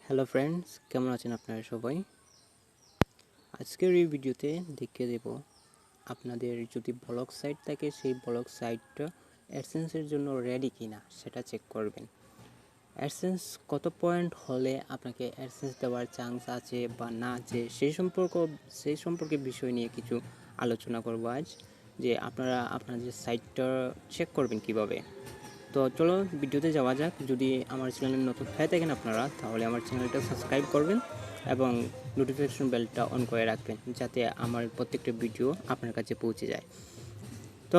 Hello friends, কেমন আছেন আপনারা সবাই? আজকের এই ভিডিওতে দেখিয়ে দেব আপনাদের যদি ব্লগ সাইট থাকে সেই ব্লগ সাইটটা অ্যাডসেন্সের জন্য রেডি কিনা সেটা চেক করবেন। অ্যাডসেন্স কত পয়েন্ট হলে আপনাকে অ্যাডসেন্স দেওয়ার চান্স আছে বা না আছে সেই সম্পর্কে বিষয় নিয়ে কিছু আলোচনা করব আজ, যে আপনারা আপনাদের সাইটটা চেক করবেন কিভাবে। তো চলো ভিডিওতে যাওয়া যাক। যদি আমার চ্যানেল নতুন হয়ে থাকেন আপনারা, তাহলে আমার চ্যানেলটা সাবস্ক্রাইব করবেন এবং নোটিফিকেশন বেলটা অন করে রাখবেন, যাতে আমার প্রত্যেকটা ভিডিও আপনার কাছে পৌঁছে যায়। তো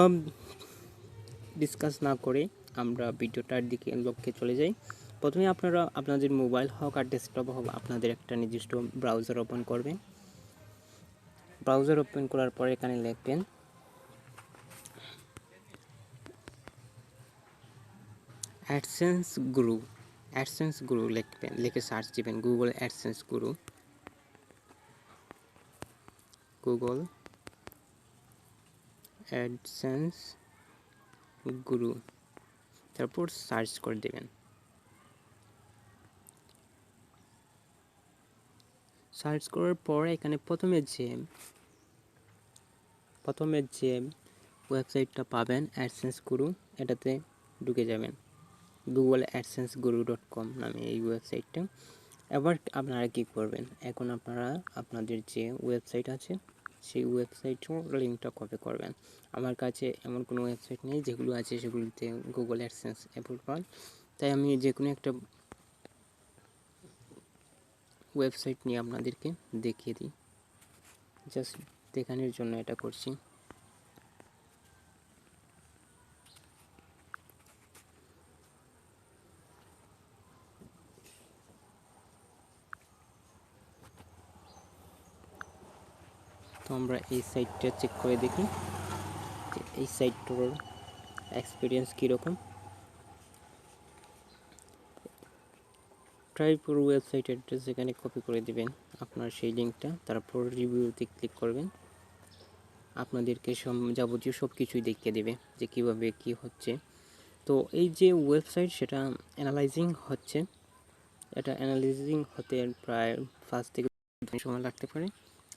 ডিসকাস না করে আমরা ভিডিওটার দিকে লক্ষ্যে চলে যাই। প্রথমে আপনারা আপনাদের মোবাইল হোক আর ডেস্কটপ হোক, আপনাদের একটা নির্দিষ্ট ব্রাউজার ওপেন করবেন। ব্রাউজার ওপেন করার পর এখানে লিখবেন অ্যাডসেন্স গুরু লিখবেন, লিখে সার্চ দিবেন গুগল অ্যাডসেন্স গুরু, তারপর সার্চ করে দেবেন। সার্চ করার পর এখানে প্রথমে যে ওয়েবসাইটটা পাবেন অ্যাডসেন্স গুরু, এটাতে ঢুকে যাবেন। গুগল adsense.com নামে এই ওয়েবসাইটটা। এবার আপনারা কি করবেন, এখন আপনারা আপনাদের যে ওয়েবসাইট আছে সেই ওয়েবসাইটের লিঙ্কটা কপি করবেন। আমার কাছে এমন কোনো ওয়েবসাইট নেই, যেগুলো আছে সেগুলিতে গুগল অ্যাডসেন্স অ্যাপ্রুভাল, তাই আমি যে কোনো একটা ওয়েবসাইট নিয়ে আপনাদেরকে দেখিয়ে দিই, জাস্ট দেখানোর জন্য এটা করছি। তো আমরা এই সাইটটা চেক করে দেখি যে এই সাইটটার এক্সপিরিয়েন্স কীরকম। ট্রাইপুর ওয়েবসাইট অ্যাড্রেস এখানে কপি করে দিবেন আপনার সেই লিঙ্কটা, তারপর রিভিউতে ক্লিক করবেন। আপনাদেরকে যাবতীয় সব কিছুই দেখিয়ে দেবে যে কিভাবে কি হচ্ছে। তো এই যে ওয়েবসাইট সেটা অ্যানালাইজিং হচ্ছে, এটা অ্যানালাইজিং হতে প্রায় 5 থেকে 10 মিনিট সময় লাগতে পারে,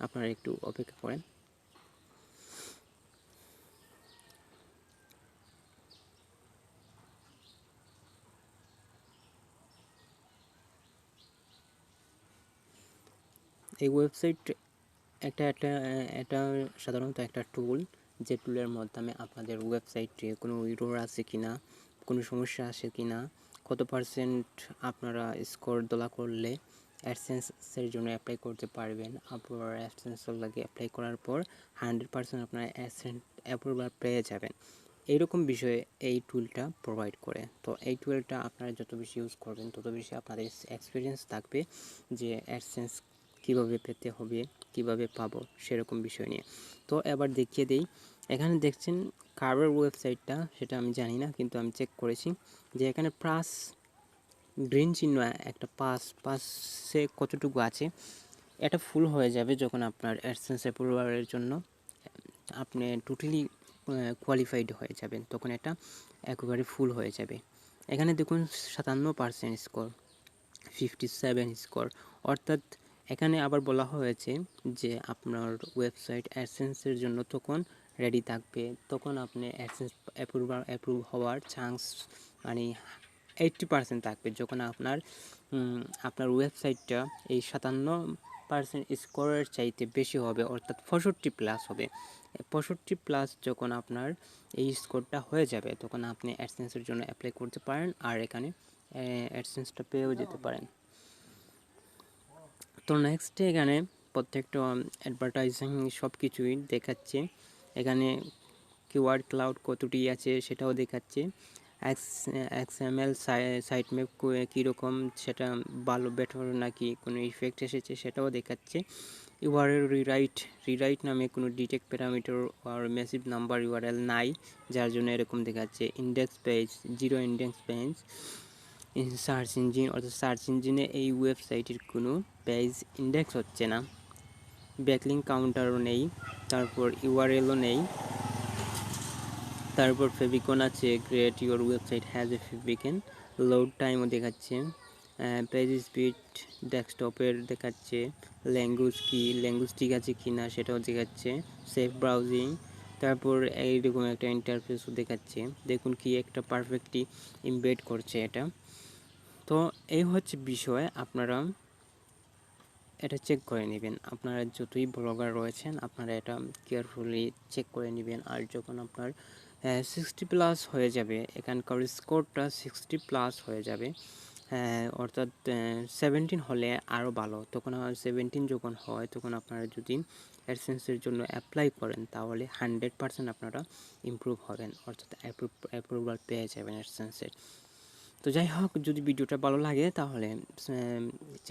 আপনারা একটু অপেক্ষা করেন। এই ওয়েবসাইট এটা সাধারণত একটা টুল, যে টুলের মাধ্যমে আপনাদের ওয়েবসাইটে কোনো এরর আছে কিনা, কোনো সমস্যা আসে কিনা, কত পার্সেন্ট আপনারা স্কোর দোলা করলে অ্যাডসেন্সের জন্য অ্যাপ্লাই করতে পারবেন। আপনার অ্যাডসেন্সের লাগে অ্যাপ্লাই করার পর 100% আপনারা অ্যাডসেন্স অ্যাপ্রুভাল পেয়ে যাবেন, এইরকম বিষয়ে এই টুলটা প্রোভাইড করে। তো এই টুলটা আপনারা যত বেশি ইউজ করবেন তত বেশি আপনাদের এক্সপিরিয়েন্স থাকবে যে অ্যাডসেন্স কীভাবে পেতে হবে, কিভাবে পাবো, সেরকম বিষয় নিয়ে। তো এবার দেখিয়ে দেই। এখানে দেখছেন কারের ওয়েবসাইটটা, সেটা আমি জানি না, কিন্তু আমি চেক করেছি যে এখানে প্লাস গ্রিন চিহ্ন একটা পাসে কতটুকু আছে, এটা ফুল হয়ে যাবে যখন আপনার অ্যাডসেন্স অ্যাপ্রুভালের জন্য আপনি টোটালি কোয়ালিফাইড হয়ে যাবেন, তখন এটা একেবারে ফুল হয়ে যাবে। এখানে দেখুন 57% স্কোর, 57 স্কোর, অর্থাৎ এখানে আবার বলা হয়েছে যে আপনার ওয়েবসাইট অ্যাডসেন্সের জন্য তখন রেডি থাকবে, তখন আপনি অ্যাডসেন্স অ্যাপ্রুভ হওয়ার চান্স মানে 80% থাকবে, যখন আপনার ওয়েবসাইটটা এই 57% স্কোরের চাইতে বেশি হবে, অর্থাৎ 65+ হবে। 65+ যখন আপনার এই স্কোরটা হয়ে যাবে, তখন আপনি অ্যাডসেন্সের জন্য অ্যাপ্লাই করতে পারেন আর এখানে অ্যাডসেন্সটা পেয়েও যেতে পারেন। তো নেক্সটে এখানে প্রত্যেকটা অ্যাডভার্টাইজিং সব কিছুই দেখাচ্ছে। এখানে কিওয়ার্ড ক্লাউড কতটি আছে সেটাও দেখাচ্ছে। XML সাইট ম্যাপ কীরকম, সেটা ভালো বেটার নাকি কোনো ইফেক্ট এসেছে সেটাও দেখাচ্ছে। ইউআরএল রিরাইট নামে কোনো ডিটেক্ট প্যারামিটার আর মেসিভ নাম্বার ইউআরএল নাই, যার জন্য এরকম দেখাচ্ছে। Index page 0 index page. Search engine, অর্থাৎ সার্চ ইঞ্জিনে এই ওয়েবসাইটের কোনো পেজ ইন্ডেক্স হচ্ছে না। ব্যাকলিঙ্ক কাউন্টারও নেই, তারপর ইউআরএলও নেই, তারপর ফেভিকন আছে, create your website has a favicon, load টাইমও দেখাচ্ছে, পেজ স্পিড ডেস্কটপের দেখাচ্ছে, ল্যাঙ্গুয়েজ কি, ল্যাঙ্গুয়েজ ঠিক আছে কি না সেটাও দেখাচ্ছে, সেফ ব্রাউজিং, তারপর এইরকম একটা ইন্টারফেসও দেখাচ্ছে। দেখুন কি একটা পারফেক্টলি ইমবেড করছে এটা। তো এই হচ্ছে বিষয়, আপনারা এটা চেক করে নেবেন। আপনারা যতই ব্লগার রয়েছেন আপনারা এটা কেয়ারফুলি চেক করে নেবেন। আর যখন আপনার 60+ হয়ে যাবে, এখানকার স্কোরটা 60+ হয়ে যাবে, অর্থাৎ 17 হলে আরও ভালো। তখন 17 যখন হয় তখন আপনারা যদি অ্যাডসেন্সের জন্য অ্যাপ্লাই করেন তাহলে 100% আপনারা ইমপ্রুভ হবেন, অর্থাৎ অ্যাপ্রুভাল পেয়ে যাবেন অ্যাডসেন্সের। তো যাই হোক, যদি ভিডিওটা ভালো লাগে তাহলে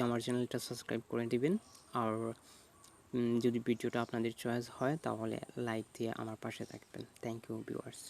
আমার চ্যানেলটা সাবস্ক্রাইব করে দিবেন। আর যদি ভিডিওটা আপনাদের চয়েস হয় তাহলে লাইক দিয়ে আমার পাশে থাকবেন। Thank you viewers.